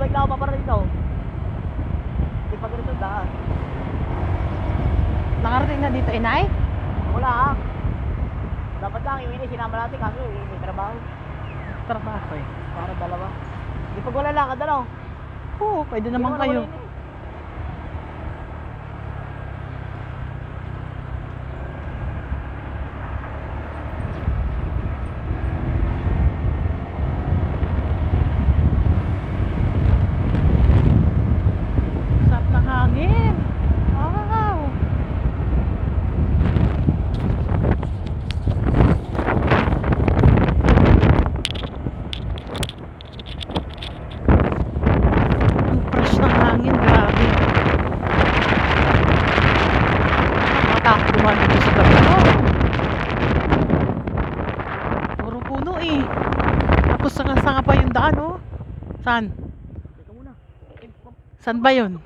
babalik na ako pa para dito. Hindi pa ganito daan. Nakarating na dito, inay? Wala ah. Dapat lang yung ini sinama natin kaso may trabaho. Trabaho eh. Para dalawa. Di pag wala lakad ano? Oo, pwede naman kayo. Sarap ng hangin. Wow. Ang fresh ng hangin, grabe. Makatakot naman dito sa gabi. Puro puno eh. Tapos sanga-sanga pa yung daan, oh. Saan? Teka muna. Saan ba yun?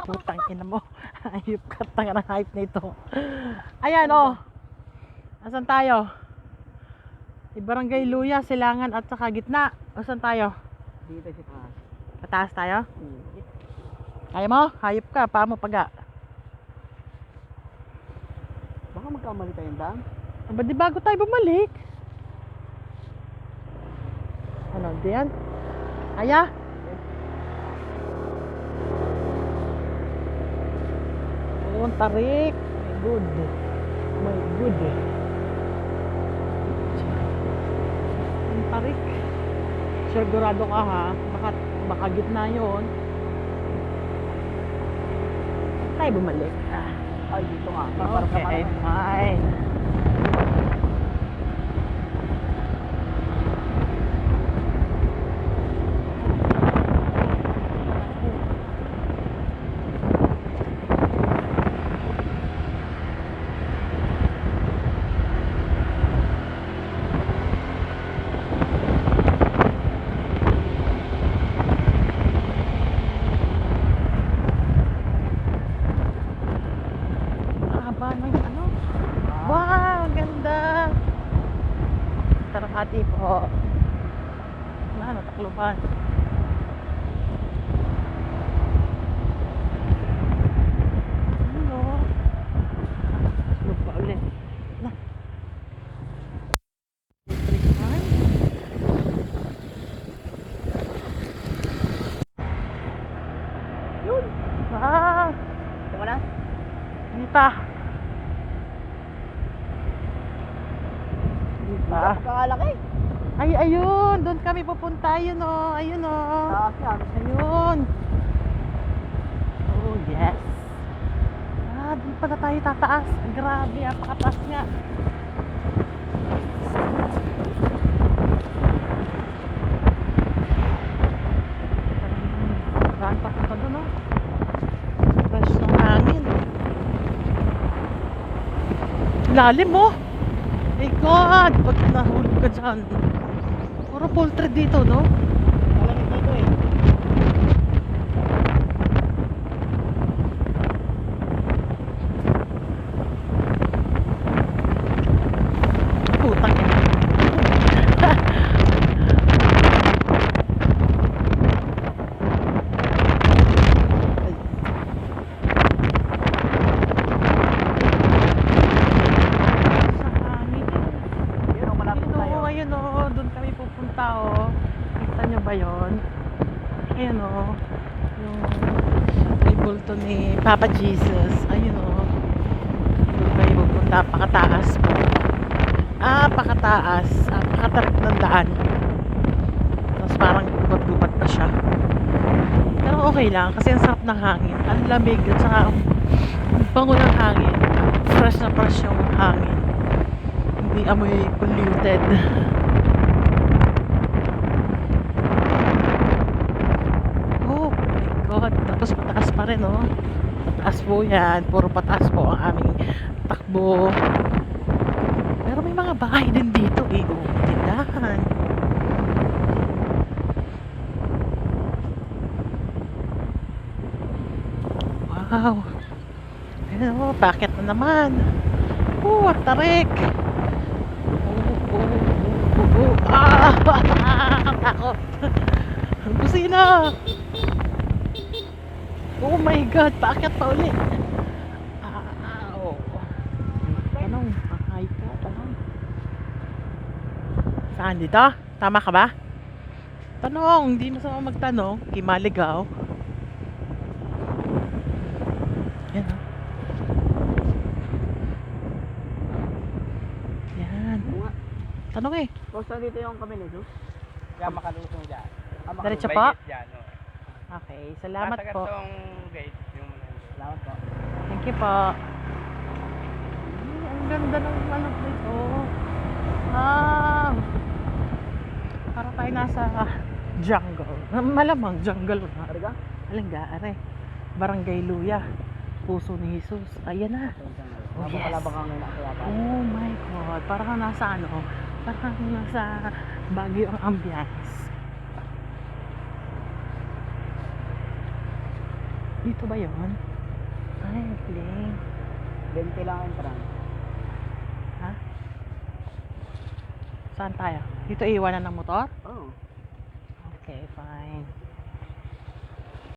Putang ina mo. Ayop ka, tanga ng hype na ito. Ayan, oh. Asan tayo? Barangay Luya, Silangan at saka gitna. Asan tayo? Dito si taas. Pataas tayo? Kaya mo? Hayop ka, paa mo paga. Baka magkamali tayong daan. Aba, di bago tayo bumalik? Ano, diyan? Kaya? Oh, ang tarik. My good. My good. Ang tarik. Sigurado ka ha? Baka gitna yun. Tayo bumalik. Ay, dito nga. Okay, fine. Haba ng ano? Wow, ang ganda. Tarakati po. Wala, natakluban. Ano? Taklub pa ulit. Na. Tripan. Yun. Ah, Ito mo na? dito. Dito. Pagkakalaki. Ay, ayun. Doon kami pupunta. Ayun o. Ayun o. Taas yan. Ayun. Oh, yes. Ah, doon pala tayo tataas. Grabe, pakataas nga. Saan papunta doon, no? Fresh ng hangin. Lalim, oh. My God, pag nahulog ka dyan. Puro poultry dito, no? Malamig dito eh. Putang ina. Sa hangin. Yun, malapit tayo. Ayun, ayun o, doon kami pupunta o. Kita nyo ba yun? Ayun o, yung may bulto ni Papa Jesus. Ayun o, doon kami pupunta, pakataas po. Pakataas, pakatarap ng daan. Tapos parang gubat-gubat pa siya. Pero okay lang, kasi ang sarap ng hangin. Ang lamig at saka ang bango ng hangin. Fresh na fresh yung hangin. Hindi amoy polluted. Oh my God. Tapos pataas pa rin, oh. Pataas po yan. Puro pataas po ang aming takbo. Pero may mga bahay din dito, eh. Oh, tindahan. Wow. Ayan, oh, bakit na naman? Oh, ang tarik. Takot. Ang kusina. Oh my God, paakyat pa uli. Oh. Tanong, hi ka, tanong. Saan dito? Tama ka ba? Tanong, hindi masama magtanong. Kimaligaw. Yan o. Yan. Tanong eh. Basta dito yung kami ni Jesus. Kaya makalusong dyan. Diretso May po? gate dyan, oh. Okay, salamat Nasa po. gantong gate. Yung... Salamat po. Thank you po. Ang ganda ng anak dito. Ah. Para tayo nasa jungle. Malamang jungle na. Ariga? Alangga, are. Barangay Luya. Puso ni Jesus. Ayan na. Oh, yes. Napakalabang ang nila kaya pa. Oh my God. Parang kang nasa ano. Parang kang nasa Baguio ang ambience. Dito ba yun? Ay, galing. 20 lang ang entrance. Ha? Saan tayo? Dito iiwanan ng motor? Oo. Okay, fine.